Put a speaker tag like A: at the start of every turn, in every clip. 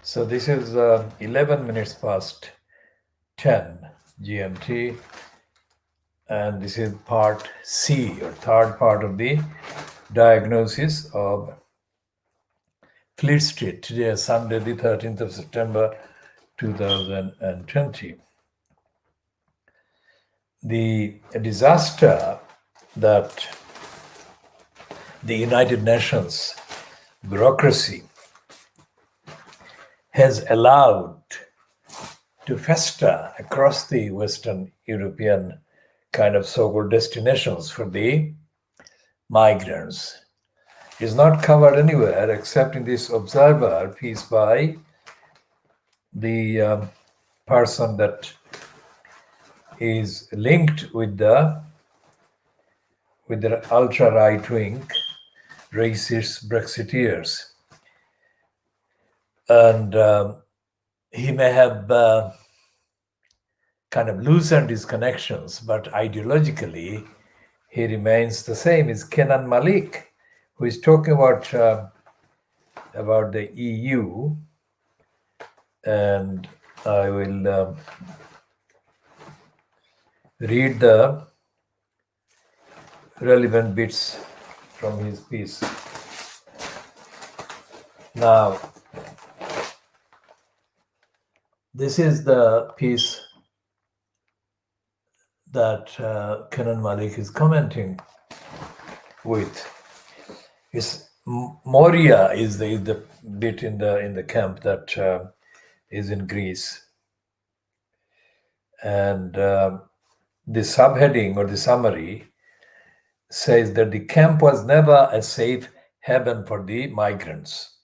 A: So this is 11 minutes past 10 GMT, and this is part C, or third part of the diagnosis of Fleet Street. Today is Sunday, the 13th of September, 2020. The disaster that the United Nations bureaucracy has allowed to fester across the Western European kind of so-called destinations for the migrants is not covered anywhere except in this Observer piece by the person that is linked with the ultra right-wing racist Brexiteers. And he may have kind of loosened his connections, but ideologically, he remains the same. Is Kenan Malik, who is talking about the EU, and I will read the relevant bits from his piece. Now, this is the piece that Kenan Malik is commenting with. Moria is the bit in the camp that is in Greece, and the subheading or the summary says that the camp was never a safe haven for the migrants.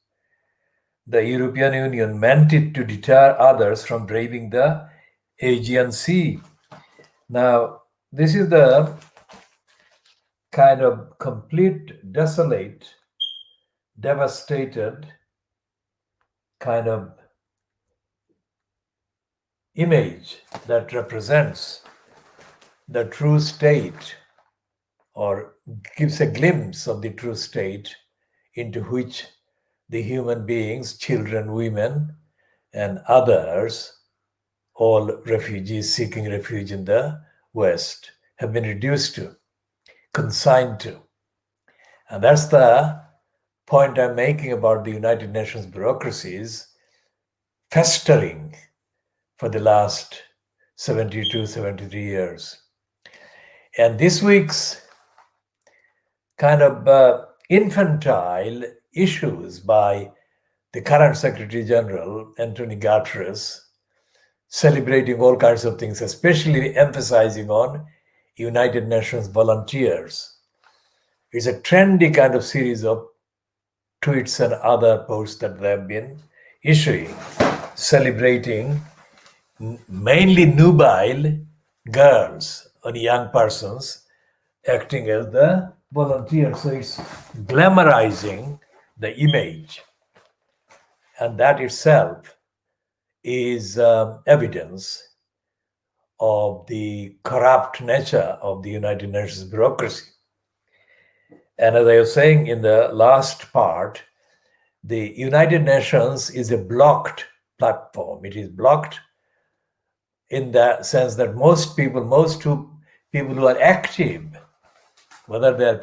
A: The European Union meant it to deter others from braving the Aegean Sea. Now, this is the kind of complete, desolate, devastated kind of image that represents the true state, or gives a glimpse of the true state into which the human beings, children, women, and others, all refugees seeking refuge in the West, have been reduced to, consigned to. And that's the point I'm making about the United Nations bureaucracies festering for the last 72, 73 years. And this week's kind of infantile issues by the current Secretary General, Antonio Guterres, celebrating all kinds of things, especially emphasizing on United Nations volunteers. It's a trendy kind of series of tweets and other posts that they have been issuing, celebrating mainly nubile girls or young persons acting as the volunteers. So it's glamorizing the image. And that itself is evidence of the corrupt nature of the United Nations bureaucracy. And as I was saying in the last part, the United Nations is a blocked platform. It is blocked in the sense that most people who are active, whether they are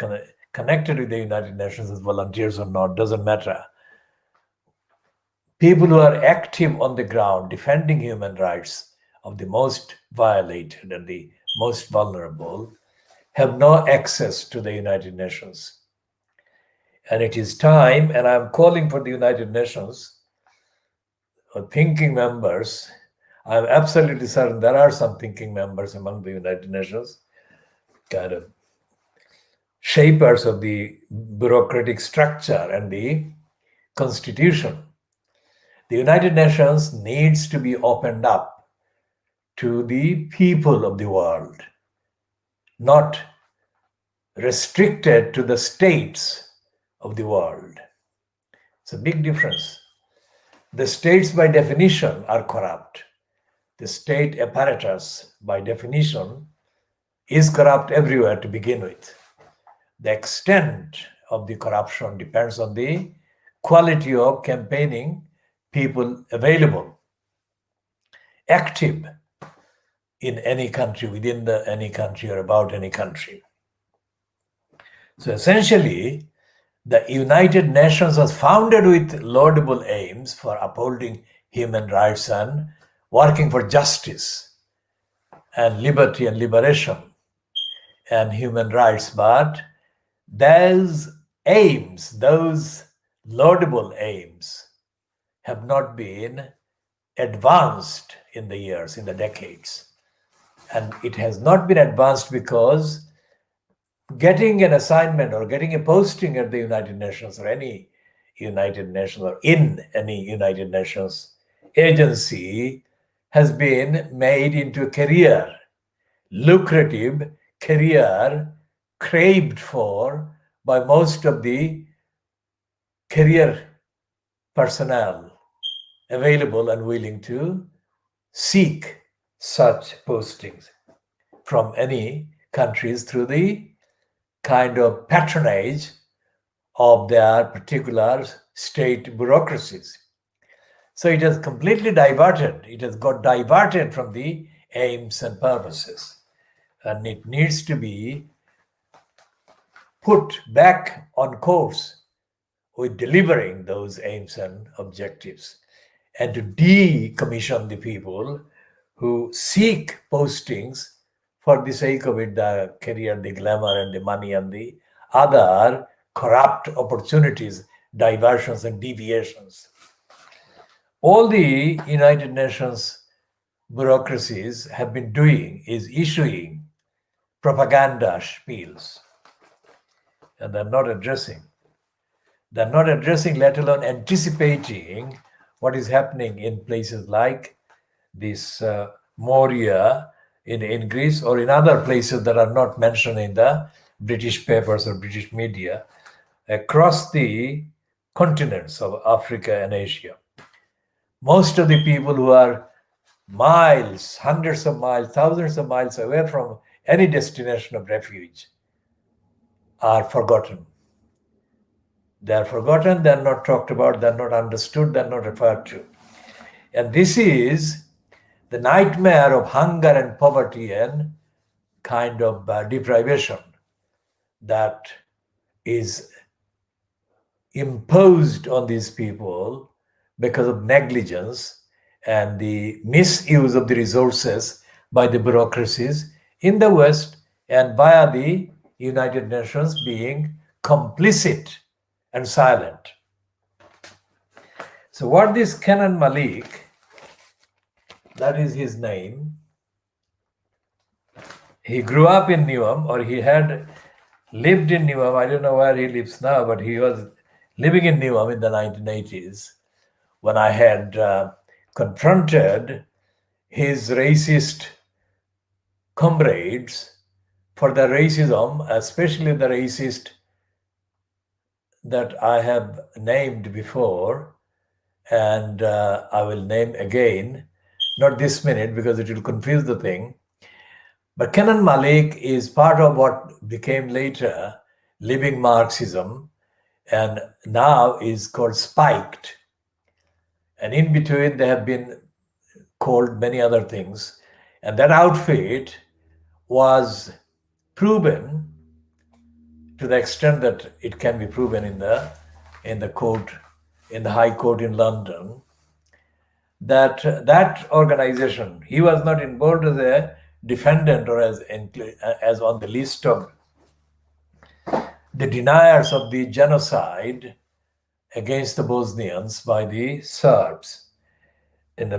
A: connected with the United Nations as volunteers or not, doesn't matter. People who are active on the ground defending human rights of the most violated and the most vulnerable have no access to the United Nations. And it is time, and I'm calling for the United Nations, thinking members. I'm absolutely certain there are some thinking members among the United Nations, kind of shapers of the bureaucratic structure and the constitution. The United Nations needs to be opened up to the people of the world, not restricted to the states of the world. It's a big difference. The states by definition are corrupt. The state apparatus by definition is corrupt everywhere to begin with. The extent of the corruption depends on the quality of campaigning people available, active in any country, within any country or about any country. So essentially, the United Nations was founded with laudable aims for upholding human rights and working for justice and liberty and liberation and human rights. But those aims, those laudable aims, have not been advanced in the years, in the decades. And it has not been advanced because getting an assignment or getting a posting at the United Nations or any United Nations or in any United Nations agency has been made into a career, lucrative career craved for by most of the career personnel available and willing to seek such postings from any countries through the kind of patronage of their particular state bureaucracies. So it has completely diverted. It has got diverted from the aims and purposes. And it needs to be put back on course with delivering those aims and objectives, and to decommission the people who seek postings for the sake of it, the career, the glamour, and the money, and the other corrupt opportunities, diversions, and deviations. All the United Nations bureaucracies have been doing is issuing propaganda spiels, and they're not addressing. They're not addressing, let alone anticipating what is happening in places like this Moria in Greece or in other places that are not mentioned in the British papers or British media across the continents of Africa and Asia. Most of the people who are miles, hundreds of miles, thousands of miles away from any destination of refuge are forgotten. They're forgotten, they're not talked about, they're not understood, they're not referred to. And this is the nightmare of hunger and poverty and kind of deprivation that is imposed on these people because of negligence and the misuse of the resources by the bureaucracies in the West and via the United Nations being complicit and silent. So what this Kenan Malik, that is his name, he grew up in Newham, or he had lived in Newham. I don't know where he lives now, but he was living in Newham in the 1980s when I had confronted his racist comrades for the racism, especially the racist that I have named before, and I will name again, not this minute because it will confuse the thing. But Kenan Malik is part of what became later Living Marxism, and now is called Spiked. And in between, they have been called many other things. And that outfit was proven to the extent that it can be proven in the court, in the High Court in London, that that organization, he was not involved as a defendant or as on the list of the deniers of the genocide against the Bosnians by the Serbs in the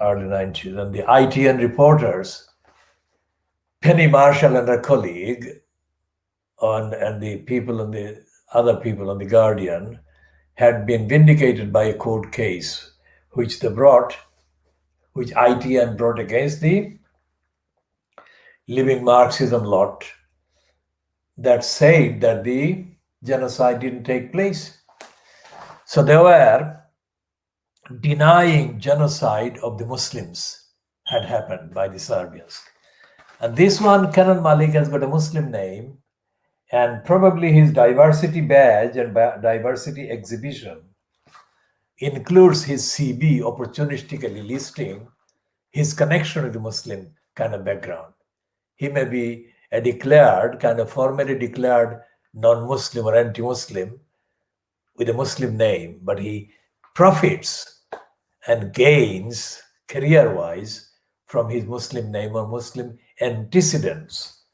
A: early 90s. And the ITN reporters, Penny Marshall and her colleague, and the people and the other people on The Guardian had been vindicated by a court case which ITN brought against the Living Marxism lot that said that the genocide didn't take place. So they were denying genocide of the Muslims had happened by the Serbians. And this one, Kenan Malik, has got a Muslim name, and probably his diversity badge and diversity exhibition includes his CB opportunistically listing his connection with the Muslim kind of background. He may be a declared, kind of formally declared non-Muslim or anti-Muslim with a Muslim name, but he profits and gains career-wise from his Muslim name or Muslim antecedents.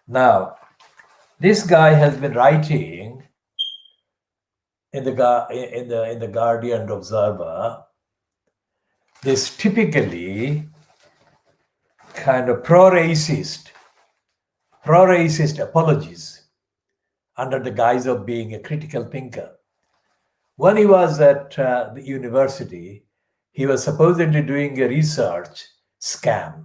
A: Now, this guy has been writing in the Guardian and Observer this typically kind of pro-racist apologies under the guise of being a critical thinker. When he was at the university, he was supposedly doing a research scam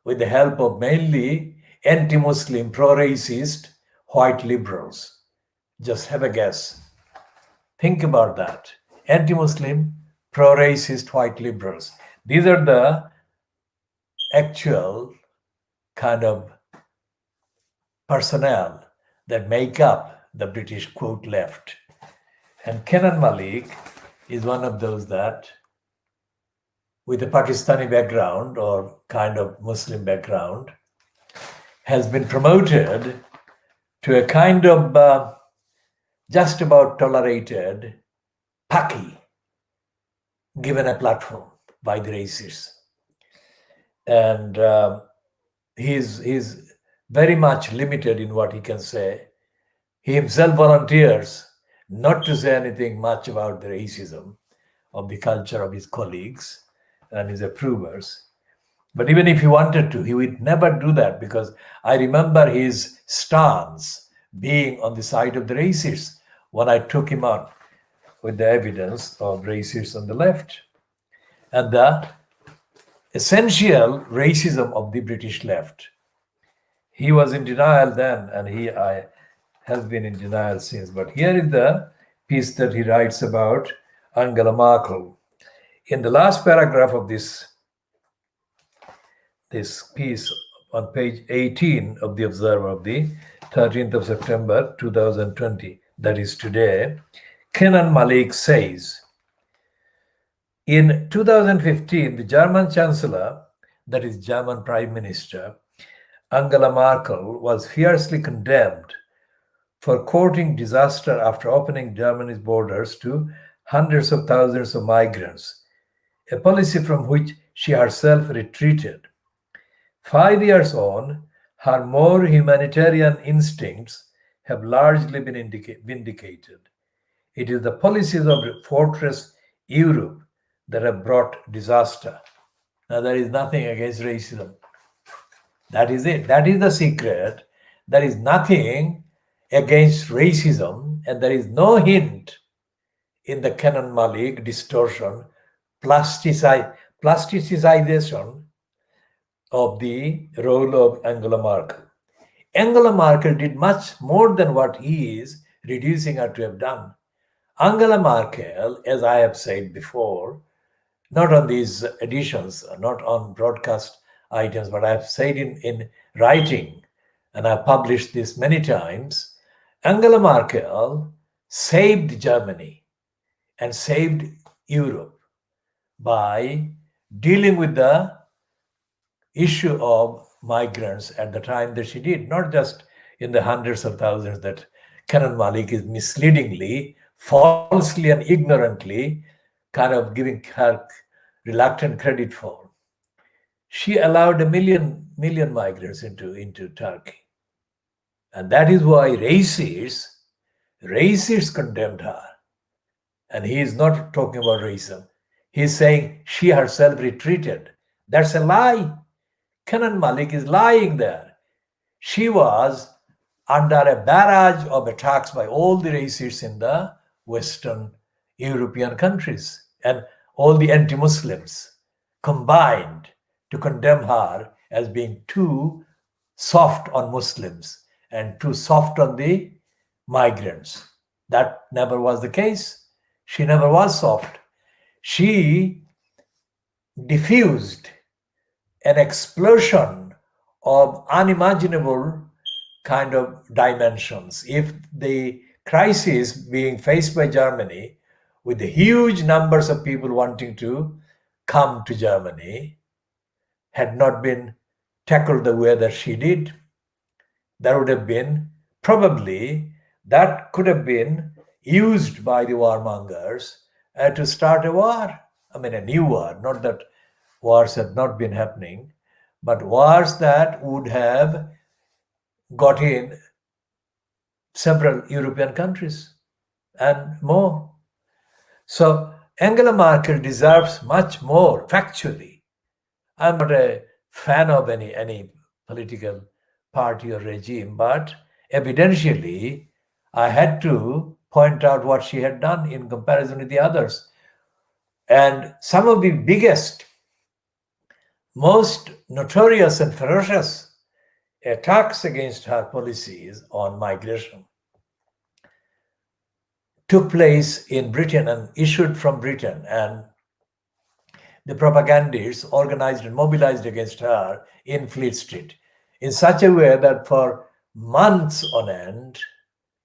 A: with the help of mainly anti-Muslim, pro-racist white liberals. Just have a guess. Think about that. Anti-Muslim, pro-racist white liberals. These are the actual kind of personnel that make up the British quote left. And Kenan Malik is one of those that, with a Pakistani background or kind of Muslim background, has been promoted to a kind of just about tolerated Paki, given a platform by the racists. And he's very much limited in what he can say. He himself volunteers not to say anything much about the racism of the culture of his colleagues and his approvers. But even if he wanted to, he would never do that, because I remember his stance being on the side of the racists when I took him on with the evidence of racists on the left and the essential racism of the British left. He was in denial then, and he has been in denial since. But here is the piece that he writes about Angela Merkel. In the last paragraph of this piece on page 18 of the Observer of the 13th of September 2020, that is today, Kenan Malik says, in 2015, the German Chancellor, that is German Prime Minister, Angela Merkel, was fiercely condemned for courting disaster after opening Germany's borders to hundreds of thousands of migrants, a policy from which she herself retreated. 5 years on, her more humanitarian instincts have largely been vindicated. It is the policies of Fortress Europe that have brought disaster. Now, there is nothing against racism. That is it. That is the secret. There is nothing against racism, and there is no hint in the Kenan Malik distortion, plasticization of the role of Angela Merkel. Angela Merkel did much more than what he is reducing her to have done. Angela Merkel, as I have said before, not on these editions, not on broadcast items, but I have said in writing, and I've published this many times, Angela Merkel saved Germany and saved Europe by dealing with the issue of migrants at the time that she did, not just in the hundreds of thousands that Kenan Malik is misleadingly, falsely and ignorantly kind of giving her reluctant credit for. She allowed a million migrants into Turkey. And that is why racists condemned her. And he is not talking about racism. He's saying she herself retreated. That's a lie. Kenan Malik is lying there. She was under a barrage of attacks by all the racists in the Western European countries and all the anti-Muslims combined to condemn her as being too soft on Muslims and too soft on the migrants. That never was the case. She never was soft. She diffused an explosion of unimaginable kind of dimensions. If the crisis being faced by Germany with the huge numbers of people wanting to come to Germany, had not been tackled the way that she did, there would have been probably that could have been used by the warmongers to start a war. I mean, a new war, not that wars have not been happening, but wars that would have got in several European countries and more. So Angela Merkel deserves much more factually. I'm not a fan of any political party or regime, but evidentially, I had to point out what she had done in comparison with the others. And some of the biggest, most notorious and ferocious attacks against her policies on migration took place in Britain and issued from Britain, and the propagandists organized and mobilized against her in Fleet Street in such a way that for months on end,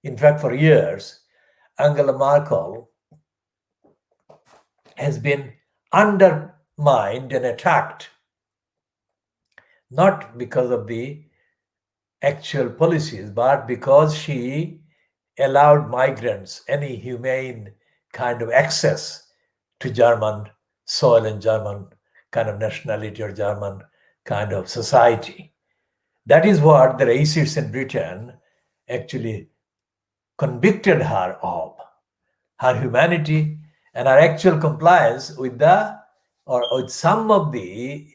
A: in fact for years, Angela Merkel has been undermined and attacked, not because of the actual policies, but because she allowed migrants any humane kind of access to German soil and German kind of nationality or German kind of society. That is what the racists in Britain actually convicted her of, her humanity and her actual compliance with the or with some of the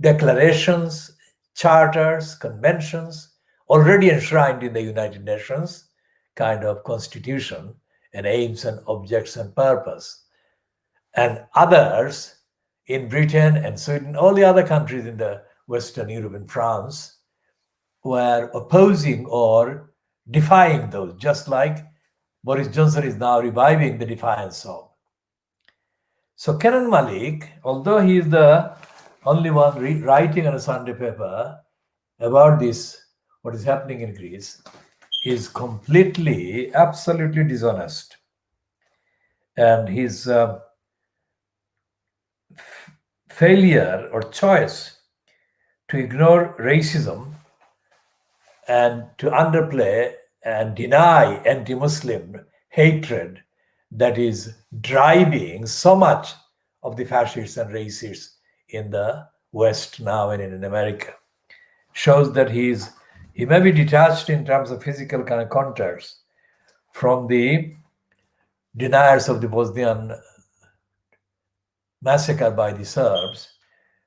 A: declarations, charters, conventions already enshrined in the United Nations kind of constitution and aims and objects and purpose. And others in Britain and Sweden, all the other countries in the Western Europe and France were opposing or defying those, just like Boris Johnson is now reviving the defiance of. So Kenan Malik, although he is the only one writing on a Sunday paper about this, what is happening in Greece, is completely, absolutely dishonest. And his failure or choice to ignore racism and to underplay and deny anti-Muslim hatred that is driving so much of the fascists and racists in the West now and in America shows that he may be detached in terms of physical kind of contacts from the deniers of the Bosnian massacre by the Serbs,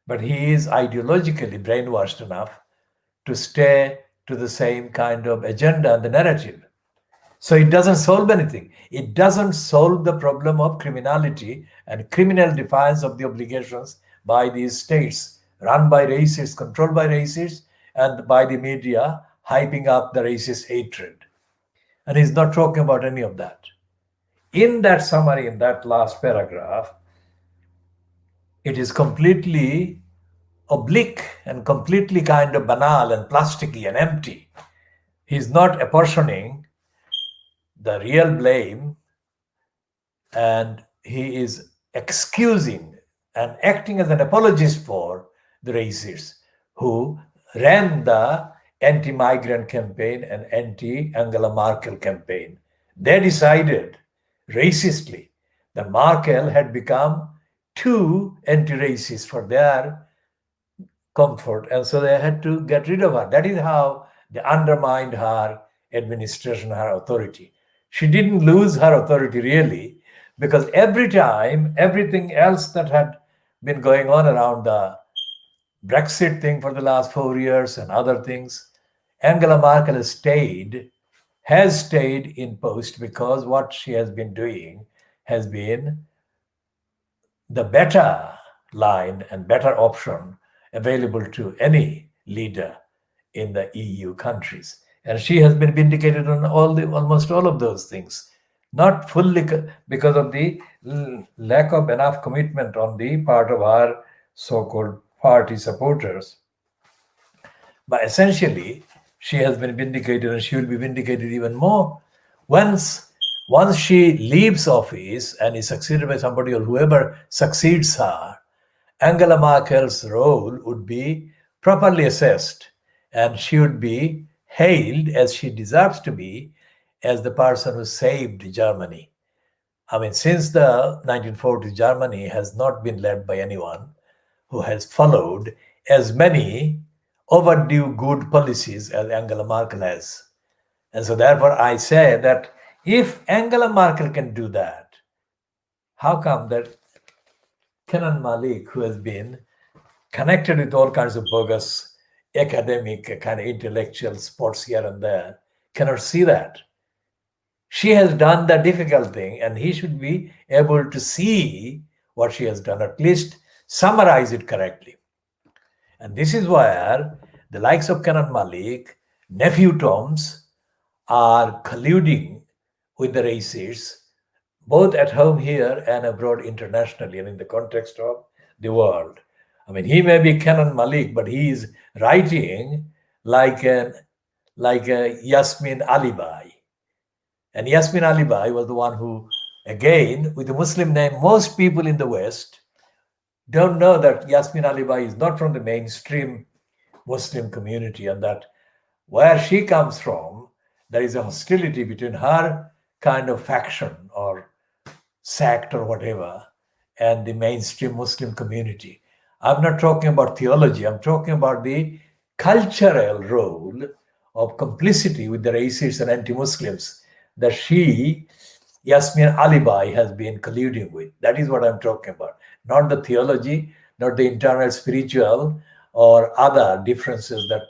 A: but he is ideologically brainwashed enough to stay to the same kind of agenda and the narrative. So it doesn't solve anything. It doesn't solve the problem of criminality and criminal defiance of the obligations by these states, run by racists, controlled by racists, and by the media hyping up the racist hatred. And he's not talking about any of that. In that summary, in that last paragraph, it is completely oblique and completely kind of banal and plasticky and empty. He's not apportioning the real blame, and he is excusing and acting as an apologist for the racists who ran the anti-migrant campaign and anti-Angela Merkel campaign. They decided racistly that Merkel had become too anti-racist for their comfort, and so they had to get rid of her. That is how they undermined her administration, her authority. She didn't lose her authority really, because every time, everything else that had been going on around the Brexit thing for the last 4 years and other things, Angela Merkel has stayed in post because what she has been doing has been the better line and better option available to any leader in the EU countries. And she has been vindicated on almost all of those things. Not fully because of the lack of enough commitment on the part of our so-called party supporters. But essentially, she has been vindicated, and she will be vindicated even more once Once she leaves office and is succeeded by somebody or whoever succeeds her, Angela Merkel's role would be properly assessed and she would be hailed as she deserves to be as the person who saved Germany. I mean, since the 1940s, Germany has not been led by anyone who has followed as many overdue good policies as Angela Merkel has. And so, therefore, I say that if Angela Merkel can do that, how come that Kenan Malik, who has been connected with all kinds of bogus academic, kind of intellectual sports here and there, cannot see that? She has done the difficult thing, and he should be able to see what she has done, at least summarize it correctly. And this is where the likes of Kenan Malik, nephew Toms, are colluding with the racists, both at home here and abroad internationally, and in the context of the world. I mean, he may be Kenan Malik, but he is writing like a Yasmin Alibai. And Yasmin Alibai was the one who, again, with the Muslim name, most people in the West don't know that Yasmin Alibai is not from the mainstream Muslim community, and that where she comes from, there is a hostility between her kind of faction or sect or whatever and the mainstream Muslim community. I'm not talking about theology, I'm talking about the cultural role of complicity with the racists and anti-Muslims that she, Yasmin Alibai, has been colluding with. That is what I'm talking about. Not the theology, not the internal spiritual or other differences that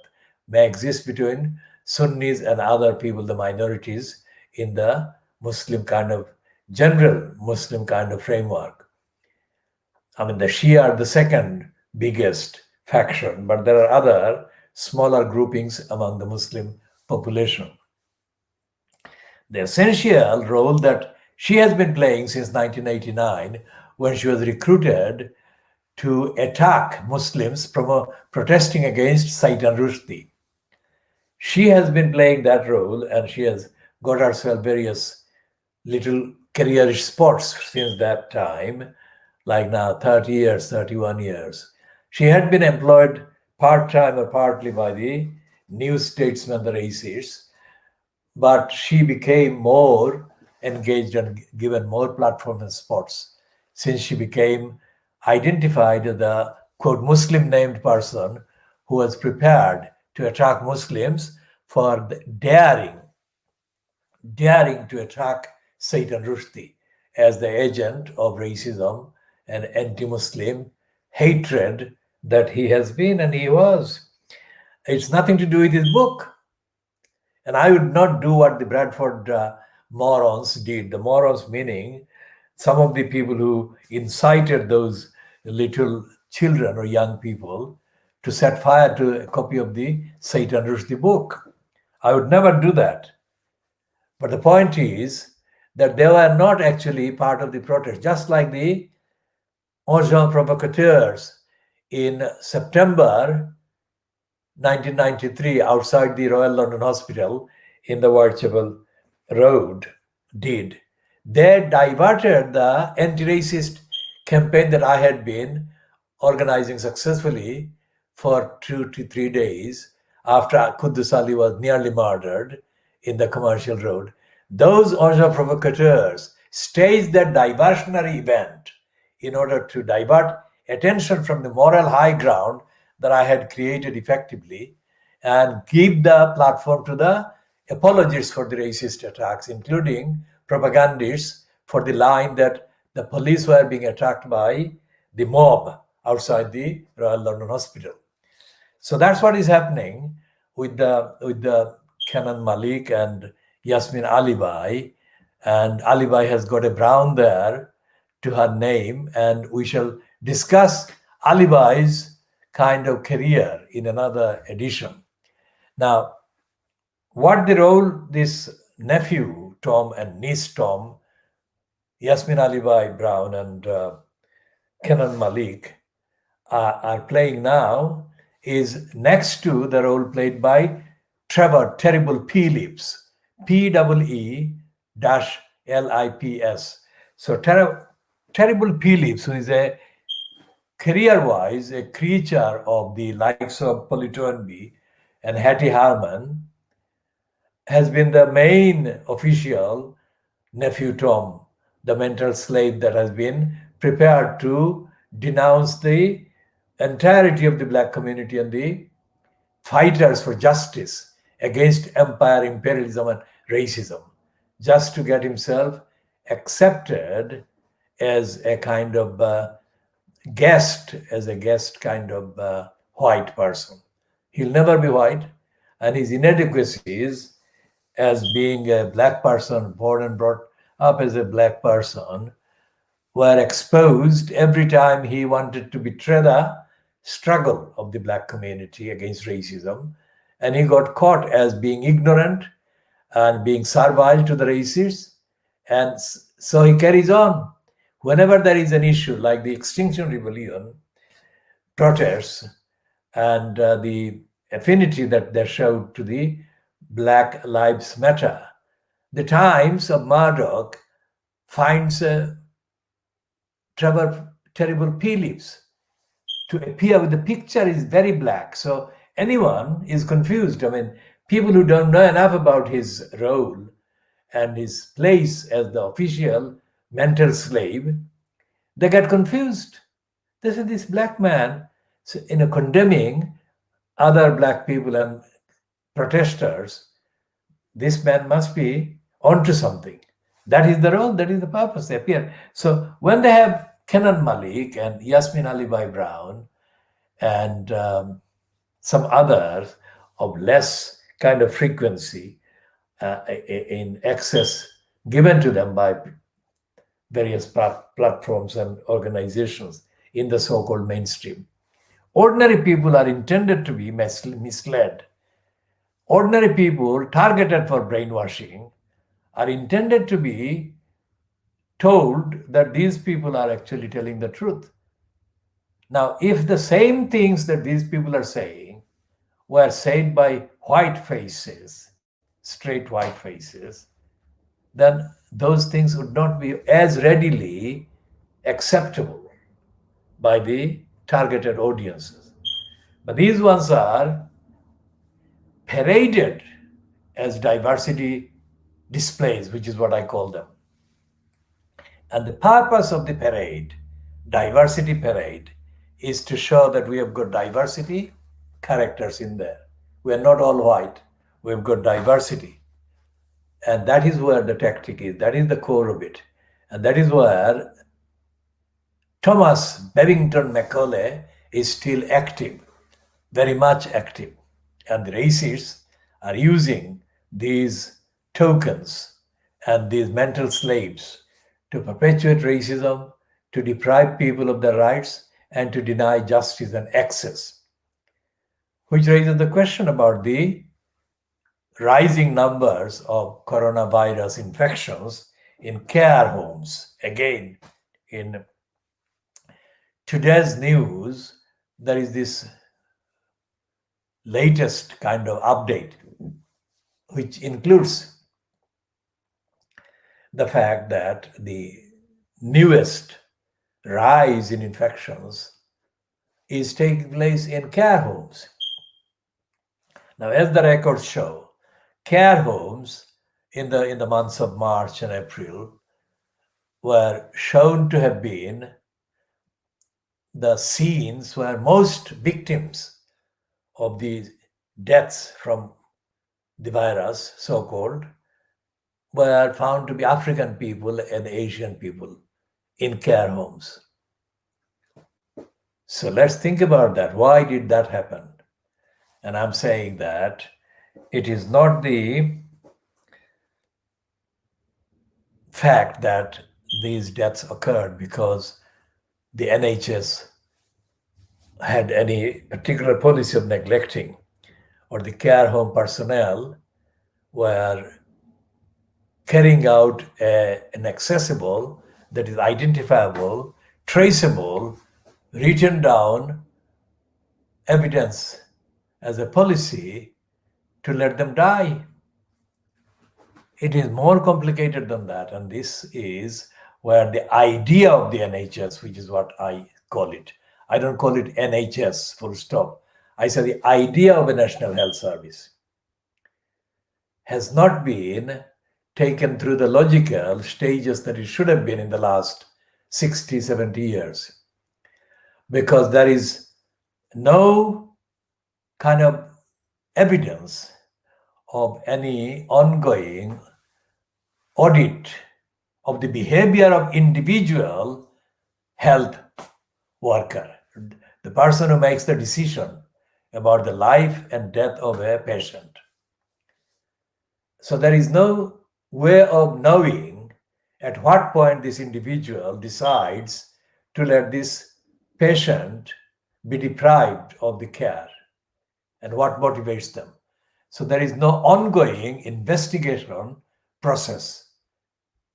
A: may exist between Sunnis and other people, the minorities, in the Muslim kind of general Muslim kind of framework. I mean, the Shia are the second biggest faction, but there are other smaller groupings among the Muslim population. The essential role that she has been playing since 1989, when she was recruited to attack Muslims protesting against Saitan Rushdie. She has been playing that role, and she has got herself various little careerish spots since that time, like now 30 years, 31 years. She had been employed part-time or partly by the New Statesman, the racists, but she became more engaged and given more platform and spots since she became identified as the quote Muslim named person who was prepared to attack Muslims for daring to attack Saitan Rushdie as the agent of racism and anti-Muslim hatred that he has been and he was. It's nothing to do with his book. And I would not do what the Bradford morons did. The morons meaning some of the people who incited those little children or young people to set fire to a copy of the Saitan Rushdie book. I would never do that. But the point is that they were not actually part of the protest, just like the agents provocateurs in September 1993 outside the Royal London Hospital in the Whitechapel Road did. They diverted the anti-racist campaign that I had been organizing successfully for 2 to 3 days after Quddus Ali was nearly murdered in the Commercial Road. Those agents provocateurs staged that diversionary event in order to divert attention from the moral high ground that I had created effectively and give the platform to the apologists for the racist attacks, including propagandists for the line that the police were being attacked by the mob outside the Royal London Hospital. So that's what is happening with the Kenan Malik and Yasmin Alibai. And Alibai has got a brown there to her name, and we shall discuss Alibai's kind of career in another edition. Now, what the role this nephew Tom and niece Tom, Yasmin Alibai Brown and Kenan Malik are playing now is next to the role played by Trevor Terrible P. Lips, P-E-E Lips. So terrible Phillips, who is a career-wise a creature of the likes of Politonby and Hattie Harman, has been the main official nephew Tom, the mental slave that has been prepared to denounce the entirety of the black community and the fighters for justice against empire, imperialism, and racism, just to get himself accepted as a kind of as a guest kind of white person. He'll never be white, and his inadequacies as being a black person, born and brought up as a black person, were exposed every time he wanted to betray the struggle of the black community against racism. And he got caught as being ignorant and being servile to the racists. And so he carries on. Whenever there is an issue like the Extinction Rebellion protests and the affinity that they showed to the Black Lives Matter, the Times of Murdoch finds terrible Phillips to appear with the picture is very black. So anyone is confused. I mean, people who don't know enough about his role and his place as the official mental slave, they get confused. They say this black man, so, condemning other black people and protesters, this man must be onto something. That is the role, that is the purpose. They appear. So when they have Kenan Malik and Yasmin Alibai Brown and some others of less kind of frequency in excess given to them by various platforms and organizations in the so-called mainstream, ordinary people are intended to be misled. Ordinary people targeted for brainwashing are intended to be told that these people are actually telling the truth. Now, if the same things that these people are saying were said by white faces, straight white faces, then those things would not be as readily acceptable by the targeted audiences. But these ones are paraded as diversity displays, which is what I call them. And the purpose of the parade, diversity parade, is to show that we have got diversity characters in there. We are not all white. We have got diversity. And that is where the tactic is. That is the core of it. And that is where Thomas Babington Macaulay is still active, very much active. And the racists are using these tokens and these mental slaves to perpetuate racism, to deprive people of their rights, and to deny justice and access. Which raises the question about the rising numbers of coronavirus infections in care homes. Again, in today's news, there is this latest kind of update, which includes the fact that the newest rise in infections is taking place in care homes. Now, as the records show, care homes in the months of March and April were shown to have been the scenes where most victims of the deaths from the virus, so-called, were found to be African people and Asian people in care homes. So let's think about that. Why did that happen? And I'm saying that it is not the fact that these deaths occurred because the NHS had any particular policy of neglecting, or the care home personnel were carrying out an accessible, that is identifiable, traceable, written down evidence as a policy to let them die. It is more complicated than that, and this is where the idea of the NHS, which is what I call it, I don't call it NHS full stop. I say the idea of a national health service has not been taken through the logical stages that it should have been in the last 60, 70 years. Because there is no kind of evidence of any ongoing audit of the behavior of individual health worker, the person who makes the decision about the life and death of a patient. So there is no way of knowing at what point this individual decides to let this patient be deprived of the care and what motivates them. So there is no ongoing investigation process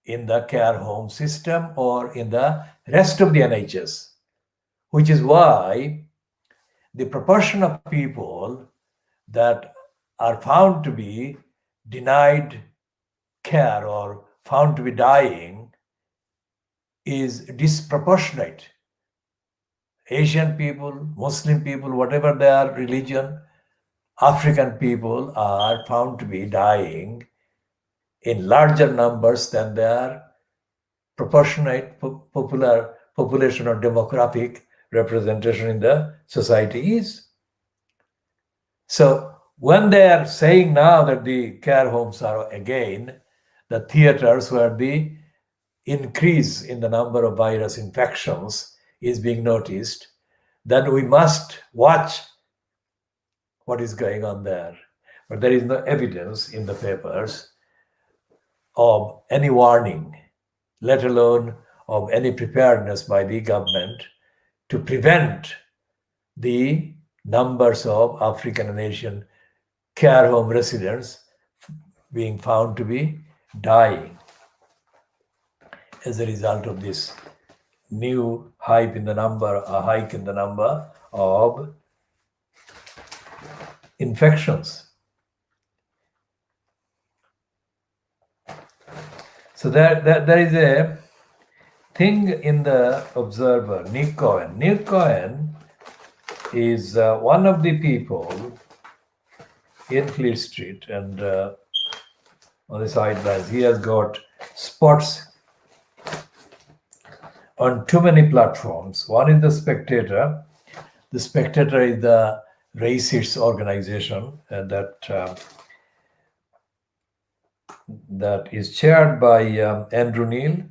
A: in the care home system or in the rest of the NHS, which is why the proportion of people that are found to be denied care or found to be dying is disproportionate. Asian people, Muslim people, whatever their religion, African people are found to be dying in larger numbers than their proportionate population or demographic representation in the society is. So when they are saying now that the care homes are again the theaters where the increase in the number of virus infections is being noticed, then we must watch what is going on there. But there is no evidence in the papers of any warning, let alone of any preparedness by the government to prevent the numbers of African and Asian care home residents being found to be dying as a result of this new hike in the number of infections. So there is a thing in the Observer, Nick Cohen. Nick Cohen is one of the people in Fleet Street and on the sidelines. He has got spots on too many platforms. One is The Spectator. The Spectator is the racist organization that is chaired by Andrew Neil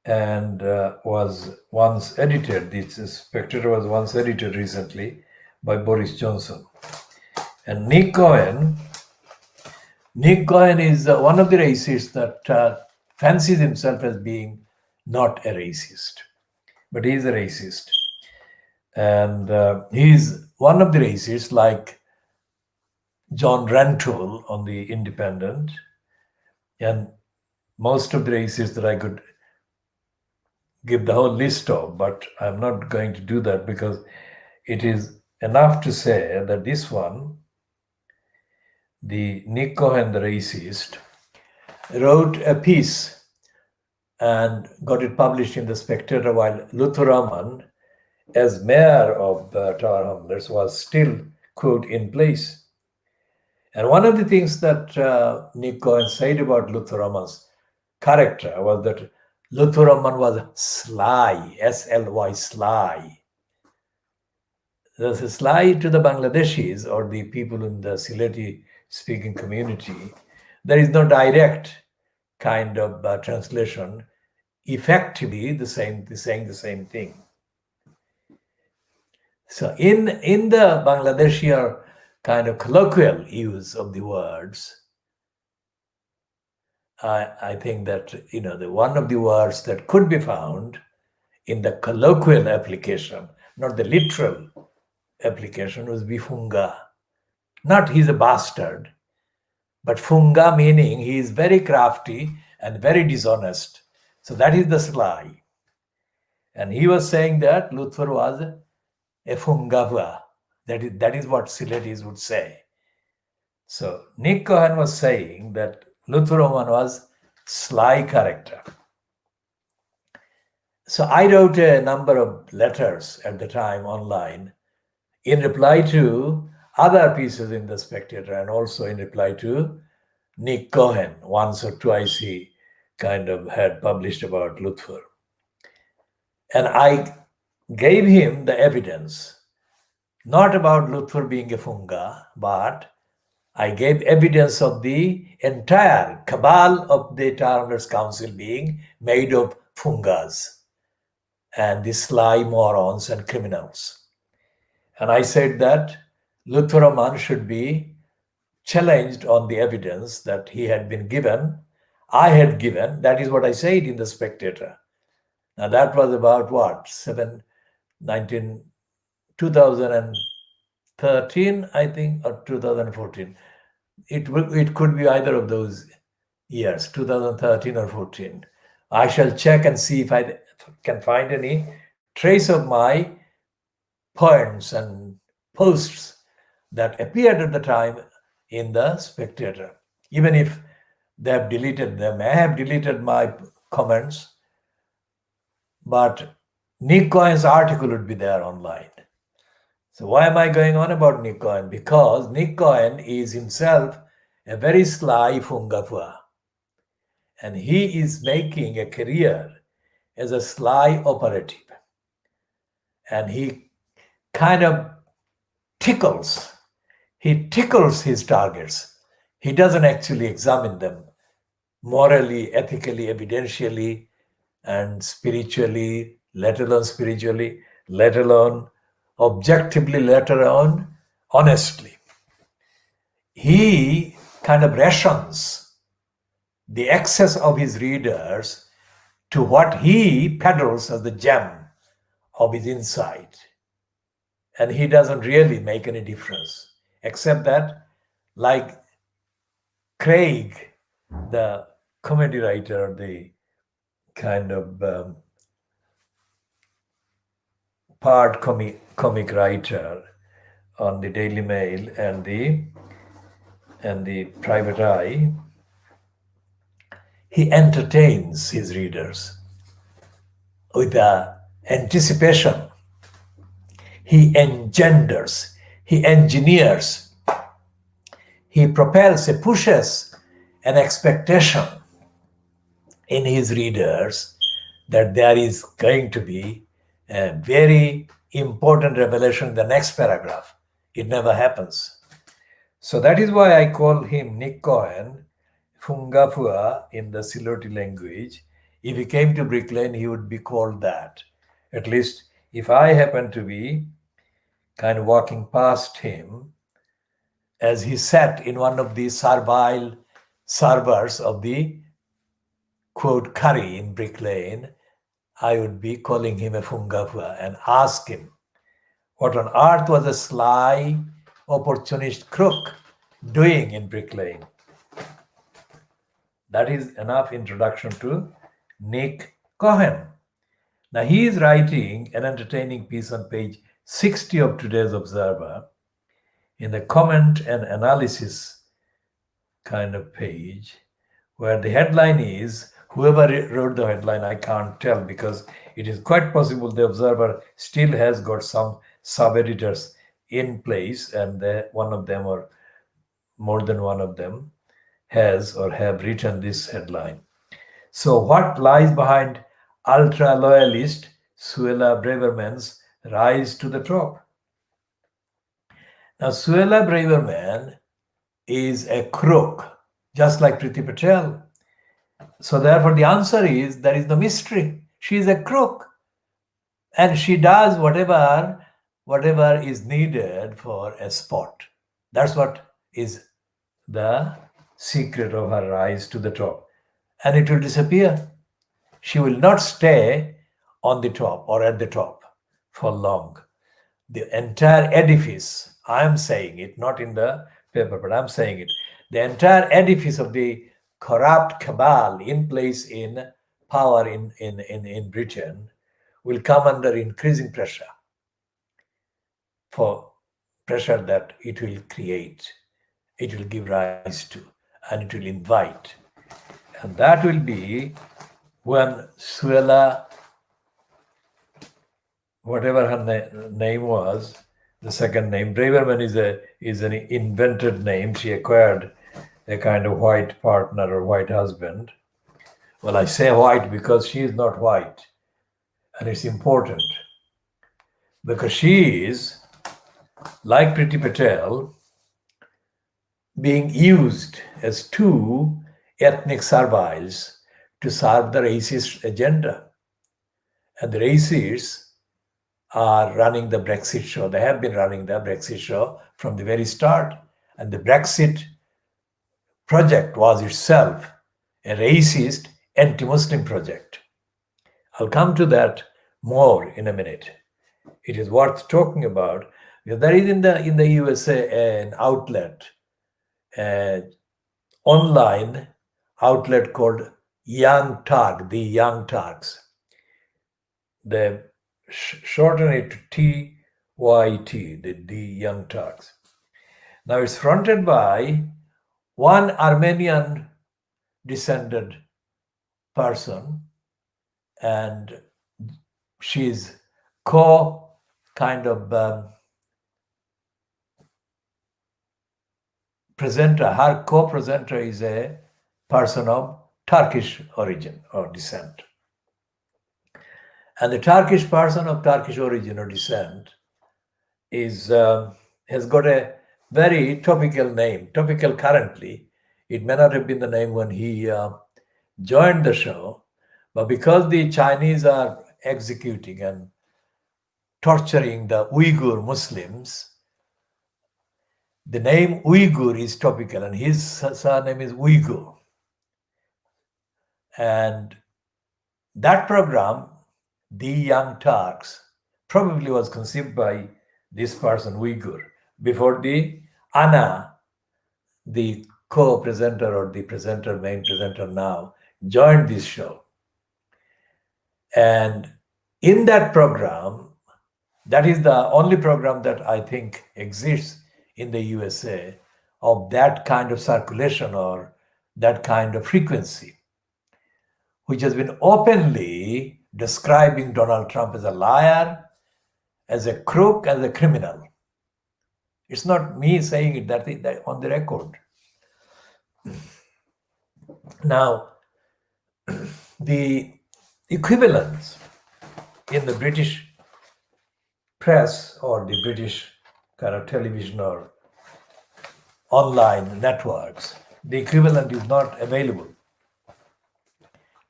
A: and was once edited. This Spectator was once edited recently by Boris Johnson. And Nick Cohen is one of the racists that fancies himself as being not a racist, but he is a racist. And he is one of the racists like John Rantoul on The Independent, and most of the racists that I could give the whole list of, but I'm not going to do that because it is enough to say that this one, the Nick Cohen, the racist, wrote a piece and got it published in The Spectator while Luther Rahman, as mayor of Tower Hamlets, was still, quote, in place. And one of the things that Nick Cohen said about Luther Rahman's character was that Luther Rahman was sly, S-L-Y, sly. There's a sly to the Bangladeshis or the people in the Sylheti-speaking community. There is no direct kind of translation, effectively saying the same thing. So in the Bangladeshi or kind of colloquial use of the words, I think that the one of the words that could be found in the colloquial application, not the literal application, was bifunga. Not he's a bastard, but funga meaning he is very crafty and very dishonest. So that is the sly. And he was saying that Luther was a fungava. That is what Sylhetis would say. So Nick Cohen was saying that Lutfur Rahman was sly character. So I wrote a number of letters at the time online in reply to other pieces in the Spectator and also in reply to Nick Cohen. Once or twice he kind of had published about Lutfur. And I gave him the evidence, not about Lutfur being a funga, but I gave evidence of the entire cabal of the Towners Council being made of fungas and the sly morons and criminals. And I said that Lutfur Rahman should be challenged on the evidence that he had been given, I had given. That is what I said in the Spectator. Now that was about what, 2013, I think, or 2014. It could be either of those years, 2013 or 14. I shall check and see if I can find any trace of my points and posts that appeared at the time in the Spectator. Even if they have deleted them, I have deleted my comments, but Nick Cohen's article would be there online. So why am I going on about Nick Cohen? Because Nick Cohen is himself a very sly fungafua. And he is making a career as a sly operative. And he kind of tickles. He tickles his targets. He doesn't actually examine them morally, ethically, evidentially, and spiritually, let alone spiritually, let alone objectively, let alone honestly. He kind of rations the access of his readers to what he peddles as the gem of his insight. And he doesn't really make any difference, except that, like Craig, the comedy writer, the kind of part comic writer on the Daily Mail and the Private Eye, he entertains his readers with anticipation. He engenders, he engineers, he propels, he pushes an expectation in his readers that there is going to be a very important revelation in the next paragraph. It never happens. So that is why I call him Nick Cohen, Fungafua in the Siloti language. If he came to Brick Lane, he would be called that. At least if I happen to be kind of walking past him as he sat in one of the servile servers of the quote curry in Brick Lane, I would be calling him a Fungafua and ask him what on earth was a sly, opportunist crook doing in Brick Lane. That is enough introduction to Nick Cohen. Now he is writing an entertaining piece on page 60 of today's Observer in the comment and analysis kind of page, where the headline is, whoever wrote the headline, I can't tell, because it is quite possible the Observer still has got some sub-editors in place, and one of them or more than one of them has or have written this headline. So what lies behind ultra-loyalist Suella Braverman's rise to the top? Now, Suella Braverman is a crook, just like Priti Patel. So therefore, the answer is there is no mystery. She is a crook. And she does whatever is needed for a spot. That's what is the secret of her rise to the top. And it will disappear. She will not stay on the top or at the top for long. The entire edifice, I am saying it, not in the paper, but I'm saying it. The entire edifice of the corrupt cabal in place in power in Britain will come under increasing pressure, for pressure that it will create, it will give rise to. and it will invite. And that will be when Suela, whatever her name was, the second name, Braverman is an invented name. She acquired a kind of white partner or white husband. Well, I say white because she is not white. And it's important because she is, like Priti Patel, being used as two ethnic serviles to serve the racist agenda. And the racists are running the Brexit show. They have been running the Brexit show from the very start. And the Brexit project was itself a racist, anti-Muslim project. I'll come to that more in a minute. It is worth talking about. There is in the USA an outlet, online outlet called Young Turk, the Young Turks. They shorten it to TYT, the Young Turks. Now it's fronted by one Armenian descended person, and she's presenter. Her co-presenter is a person of Turkish origin or descent. And the Turkish person of Turkish origin or descent has got a very topical name, topical currently. It may not have been the name when he joined the show, but because the Chinese are executing and torturing the Uyghur Muslims, the name Uyghur is topical, and his surname is Uyghur. And that program, The Young Turks, probably was conceived by this person, Uyghur, before the Anna, the co-presenter or the presenter, main presenter now, joined this show. And in that program, that is the only program that I think exists in the USA of that kind of circulation or that kind of frequency, which has been openly describing Donald Trump as a liar, as a crook, as a criminal. It's not me saying it, that on the record. Now, the equivalents in the British press or the British kind of television or online networks, the equivalent is not available.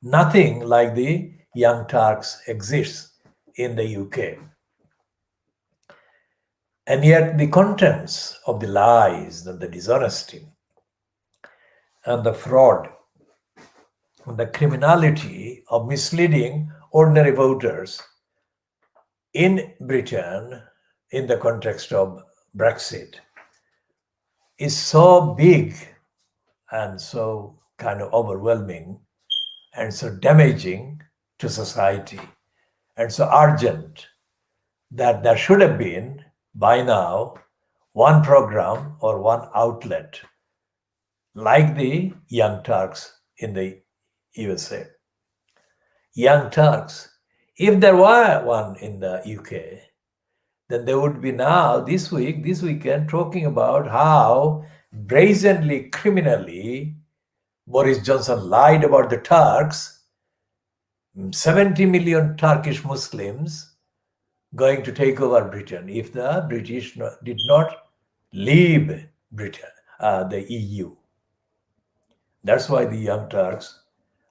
A: Nothing like the Young Turks exists in the UK. And yet the contents of the lies and the dishonesty and the fraud and the criminality of misleading ordinary voters in Britain in the context of Brexit is so big and so kind of overwhelming and so damaging to society and so urgent that there should have been by now one program or one outlet like the Young Turks in the USA. Young Turks, if there were one in the UK, then they would be now this weekend talking about how brazenly, criminally Boris Johnson lied about the Turks, 70 million Turkish Muslims going to take over Britain if the British did not leave Britain, the EU. That's why the Young Turks,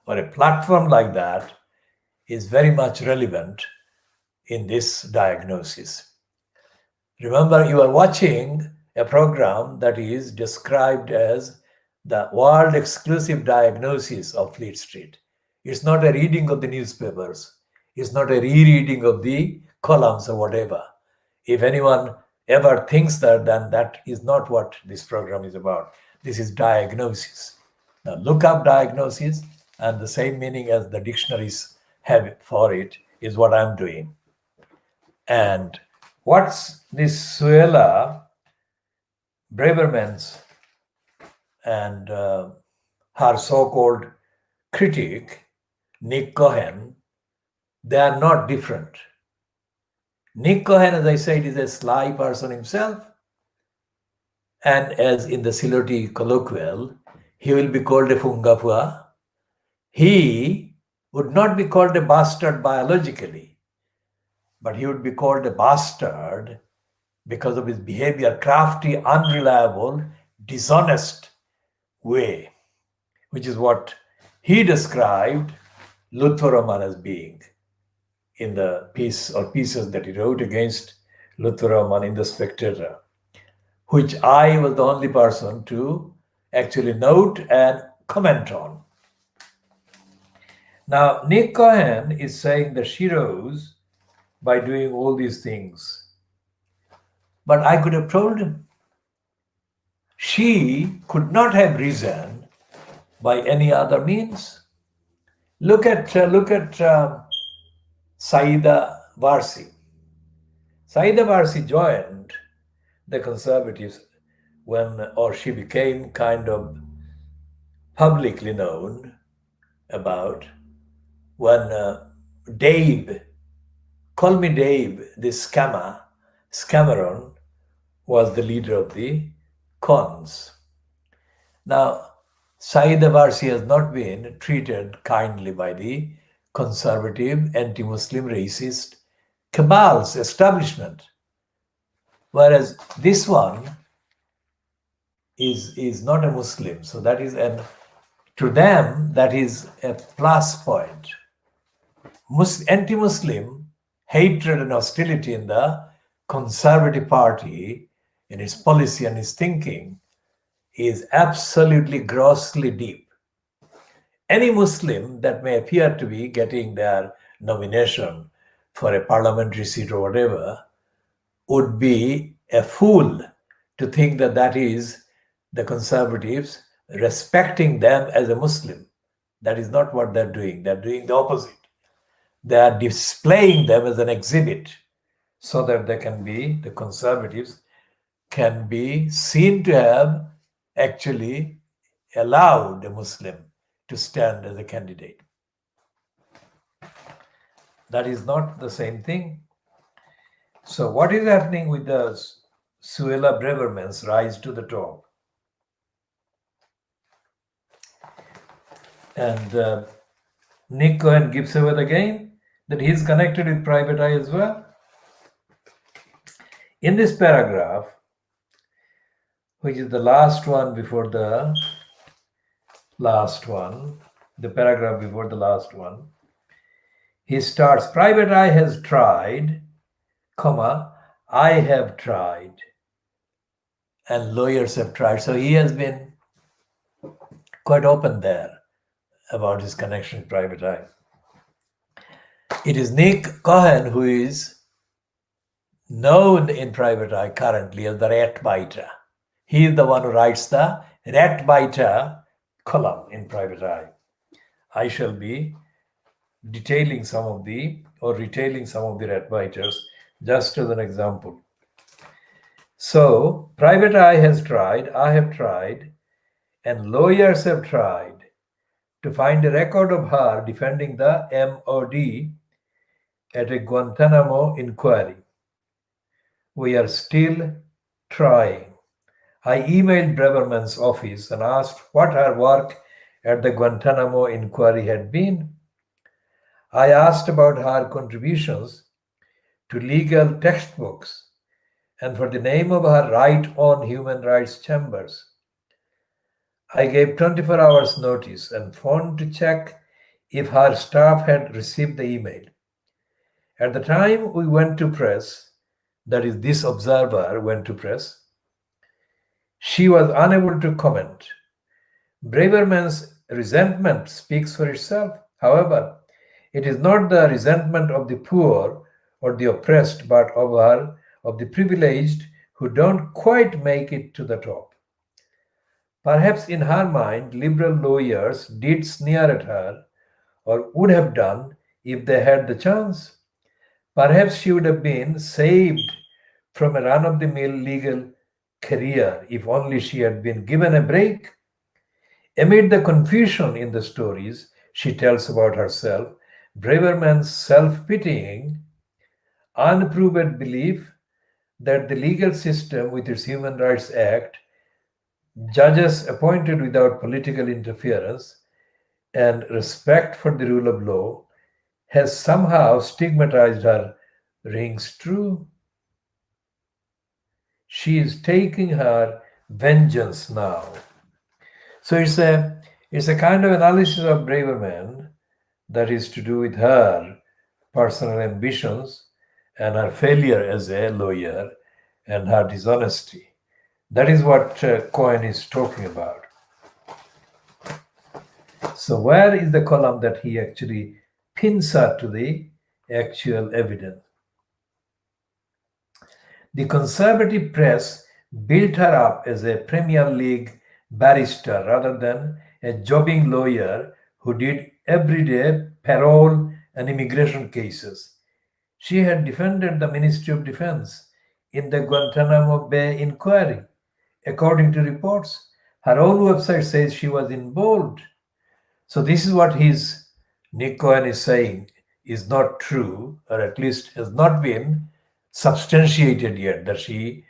A: or a platform like that, is very much relevant in this diagnosis. Remember, you are watching a program that is described as the world exclusive diagnosis of Fleet Street. It's not a reading of the newspapers. It's not a rereading of the columns or whatever. If anyone ever thinks that, then that is not what this program is about. This is diagnosis. Now look up diagnosis, and the same meaning as the dictionaries have for it is what I'm doing. And what's this Suella Braverman's and her so-called critic, Nick Cohen, they are not different. Nick Cohen, as I said, is a sly person himself. And as in the Siloti colloquial, he will be called a Fungafua. He would not be called a bastard biologically, but he would be called a bastard because of his behavior, crafty, unreliable, dishonest way, which is what he described Luther Roman as being in the piece or pieces that he wrote against Luther Roman in The Spectator, which I was the only person to actually note and comment on. Now, Nick Cohen is saying that she rose by doing all these things. But I could have told him she could not have risen by any other means. Look at Saida Varsi. Saida Varsi joined the Conservatives or she became kind of publicly known about when Dave, call me Dave, this Scammeron, was the leader of the cons. Now, Saida Varsi has not been treated kindly by the conservative, anti-Muslim, racist cabals, establishment. Whereas this one is not a Muslim. So that is, to them, that is a plus point. Anti-Muslim hatred and hostility in the Conservative Party, in its policy and its thinking, is absolutely grossly deep. Any Muslim that may appear to be getting their nomination for a parliamentary seat or whatever would be a fool to think that that is the Conservatives respecting them as a Muslim. That is not what they're doing. They're doing the opposite. They are displaying them as an exhibit so that the Conservatives can be seen to have actually allowed a Muslim to stand as a candidate. That is not the same thing. So what is happening with the Suella Braverman's rise to the top? And Nick Cohen gives away again that he is connected with Private Eye as well. In this paragraph, which is the last one before the last one, the paragraph before the last one, he starts, Private Eye has tried, comma, I have tried, and lawyers have tried. So he has been quite open there about his connection with Private Eye. It is Nick Cohen who is known in Private Eye currently as the rat biter. He is the one who writes the rat biter column in Private Eye. I shall be retailing some of the rat biters just as an example. So Private Eye has tried, I have tried, and lawyers have tried to find a record of her defending the MOD at a Guantanamo inquiry. We are still trying. I emailed Braverman's office and asked what her work at the Guantanamo inquiry had been. I asked about her contributions to legal textbooks and for the name of her Right on Human Rights Chambers. I gave 24 hours notice and phoned to check if her staff had received the email. At the time we went to press, that is, this observer went to press, she was unable to comment. Braverman's resentment speaks for itself. However, it is not the resentment of the poor or the oppressed, but of the privileged who don't quite make it to the top. Perhaps in her mind, liberal lawyers did sneer at her, or would have done if they had the chance. Perhaps she would have been saved from a run-of-the-mill legal career if only she had been given a break. Amid the confusion in the stories she tells about herself, Braverman's self-pitying, unproved belief that the legal system with its Human Rights Act, judges appointed without political interference, and respect for the rule of law has somehow stigmatized her rings true. She is taking her vengeance now. So it's a kind of analysis of Braverman that is to do with her personal ambitions and her failure as a lawyer and her dishonesty. That is what Cohen is talking about. So where is the column that he actually pins her to the actual evidence? The conservative press built her up as a Premier League barrister rather than a jobbing lawyer who did everyday parole and immigration cases. She had defended the Ministry of Defense in the Guantanamo Bay inquiry. According to reports, her own website says she was involved. So this is what Nick Cohen is saying is not true, or at least has not been substantiated yet, that she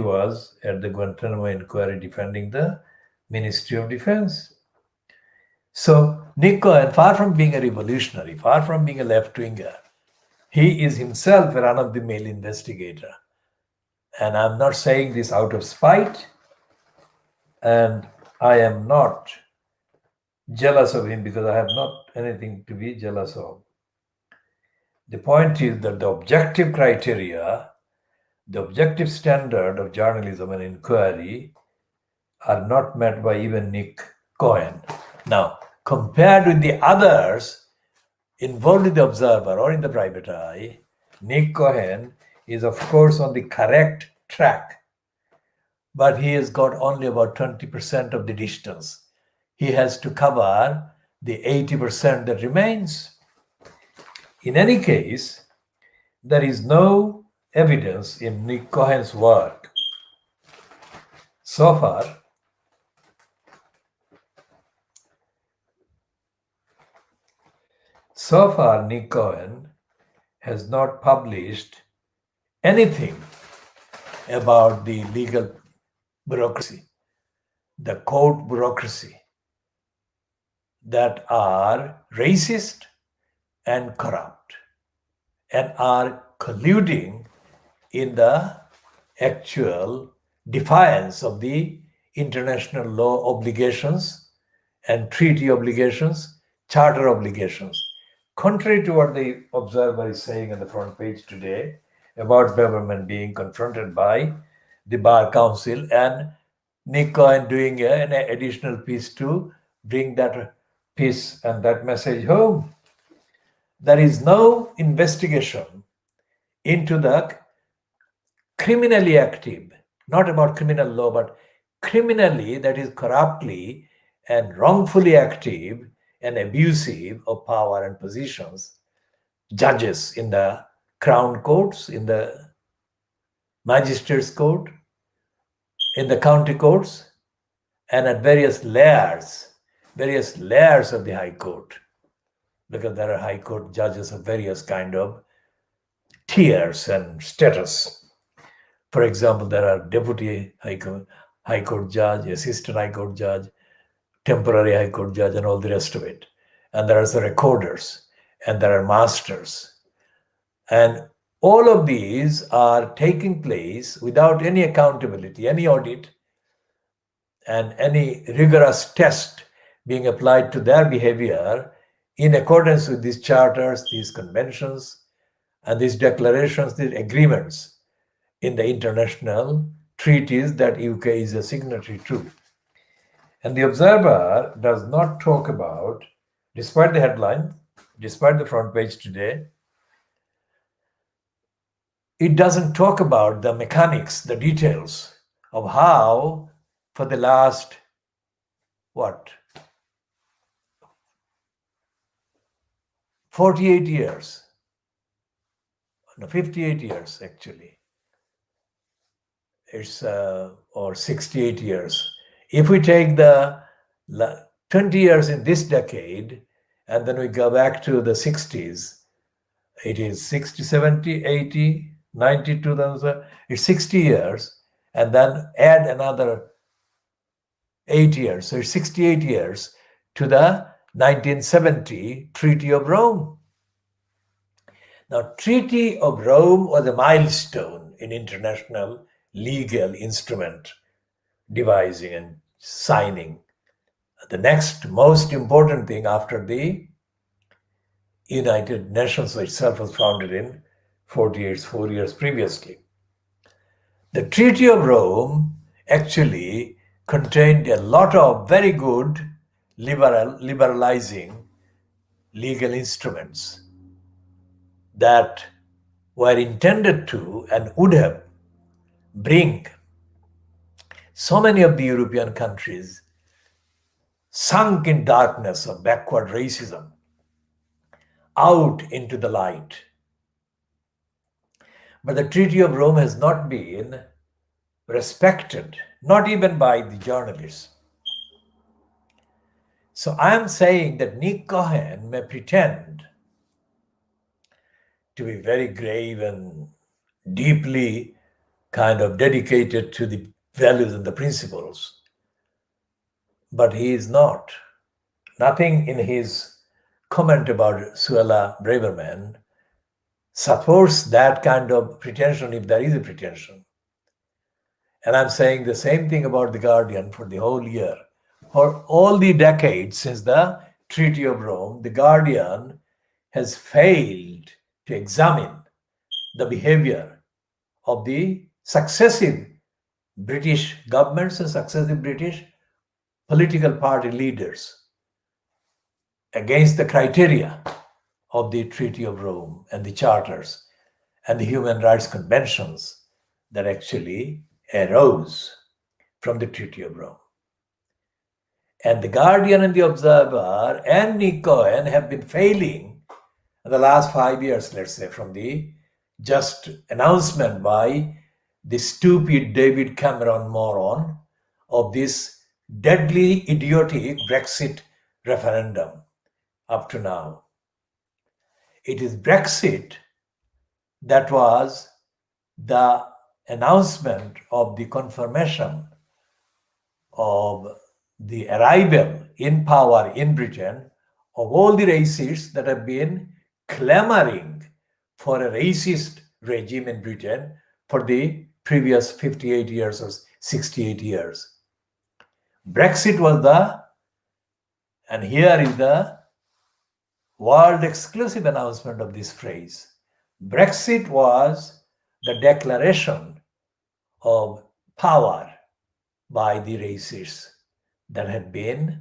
A: was at the Guantanamo inquiry defending the Ministry of Defense. So Nick Cohen, far from being a revolutionary, far from being a left-winger, he is himself a run-of-the-mill investigator. And I'm not saying this out of spite, and I am not jealous of him because I have not anything to be jealous of. The point is that the objective criteria, the objective standard of journalism and inquiry are not met by even Nick Cohen. Now, compared with the others involved in the Observer or in the Private Eye, Nick Cohen is of course on the correct track, but he has got only about 20% of the distance. He has to cover the 80% that remains. In any case, there is no evidence in Nick Cohen's work so far Nick Cohen has not published anything about the legal bureaucracy, the court bureaucracy, that are racist and corrupt and are colluding in the actual defiance of the international law obligations and treaty obligations, charter obligations. Contrary to what the Observer is saying on the front page today about Braverman being confronted by the Bar Council and Nick Cohen doing an additional piece to bring that piece and that message home. There is no investigation into the criminally active, not about criminal law, but criminally, that is corruptly and wrongfully active and abusive of power and positions, judges in the crown courts, in the magistrates court, in the county courts, and at various layers of the high court, because there are high court judges of various kind of tiers and status. For example, there are deputy high court judge, assistant high court judge, temporary high court judge, and all the rest of it. And there are the recorders, and there are masters. And all of these are taking place without any accountability, any audit, and any rigorous test being applied to their behavior in accordance with these charters, these conventions, and these declarations, these agreements in the international treaties that UK is a signatory to. And the Observer does not talk about, despite the headline, despite the front page today, it doesn't talk about the mechanics, the details of how for the last, 48 years, no, 58 years actually, it's or 68 years. If we take the 20 years in this decade, and then we go back to the 60s. It is 60, 70, 80, 90, 2000. It's 60 years, and then add another 8 years. So it's 68 years to the 1970 Treaty of Rome. Now, Treaty of Rome was a milestone in international legal instrument devising and signing. The next most important thing after the United Nations itself was founded in 4 years previously. The Treaty of Rome actually contained a lot of very good liberalizing legal instruments that were intended to and would have bring so many of the European countries sunk in darkness of backward racism out into the light. But the Treaty of Rome has not been respected, not even by the journalists. So I am saying that Nick Cohen may pretend to be very grave and deeply kind of dedicated to the values and the principles, but he is not. Nothing in his comment about Suella Braverman supports that kind of pretension, if there is a pretension. And I'm saying the same thing about The Guardian for the whole year. For all the decades since the Treaty of Rome, The Guardian has failed to examine the behavior of the successive British governments and successive British political party leaders against the criteria of the Treaty of Rome and the charters and the human rights conventions that actually arose from the Treaty of Rome. And The Guardian and The Observer and Nick Cohen have been failing in the last 5 years, let's say, from the just announcement by the stupid David Cameron moron of this deadly, idiotic Brexit referendum up to now. It is Brexit that was the announcement of the confirmation of the arrival in power in Britain of all the racists that have been clamoring for a racist regime in Britain for the previous 58 years or 68 years. Brexit was and here is the world exclusive announcement of this phrase. Brexit was the declaration of power by the racists that had been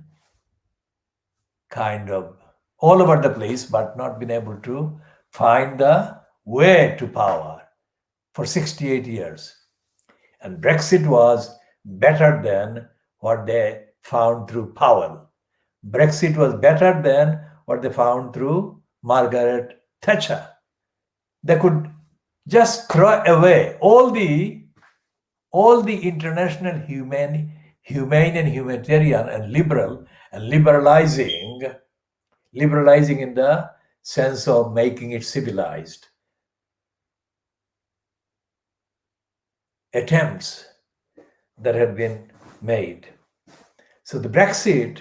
A: kind of all over the place, but not been able to find the way to power for 68 years. And Brexit was better than what they found through Powell. Brexit was better than what they found through Margaret Thatcher. They could just throw away all the international humane and humanitarian and liberal and liberalizing in the sense of making it civilized attempts that have been made. So the Brexit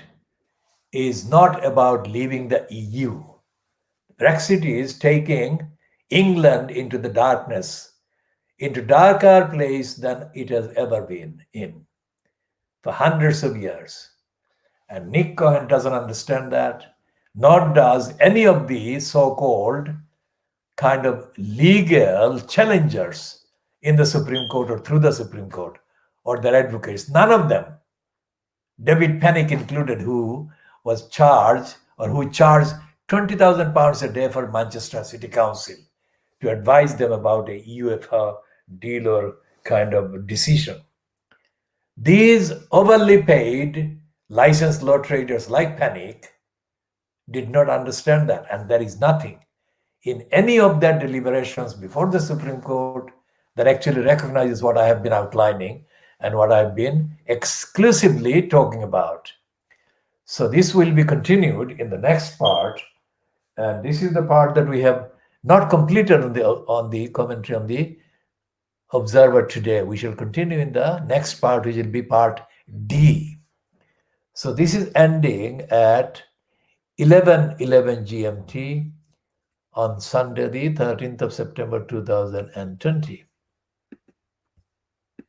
A: is not about leaving the EU. Brexit is taking England into the darkness, into darker place than it has ever been in for hundreds of years. And Nick Cohen doesn't understand that, nor does any of the so-called kind of legal challengers in the Supreme Court or through the Supreme Court or their advocates. None of them, David Penick included, who was charged or who charged £20,000 a day for Manchester City Council to advise them about a UEFA deal or kind of decision. These overly paid licensed law traders like Penick did not understand that, and there is nothing in any of their deliberations before the Supreme Court that actually recognizes what I have been outlining and what I've been exclusively talking about. So this will be continued in the next part, and this is the part that we have not completed on the commentary on the observer today. We shall continue in the next part, which will be part D. So this is ending at 11:11 GMT on Sunday, the 13th of September 2020.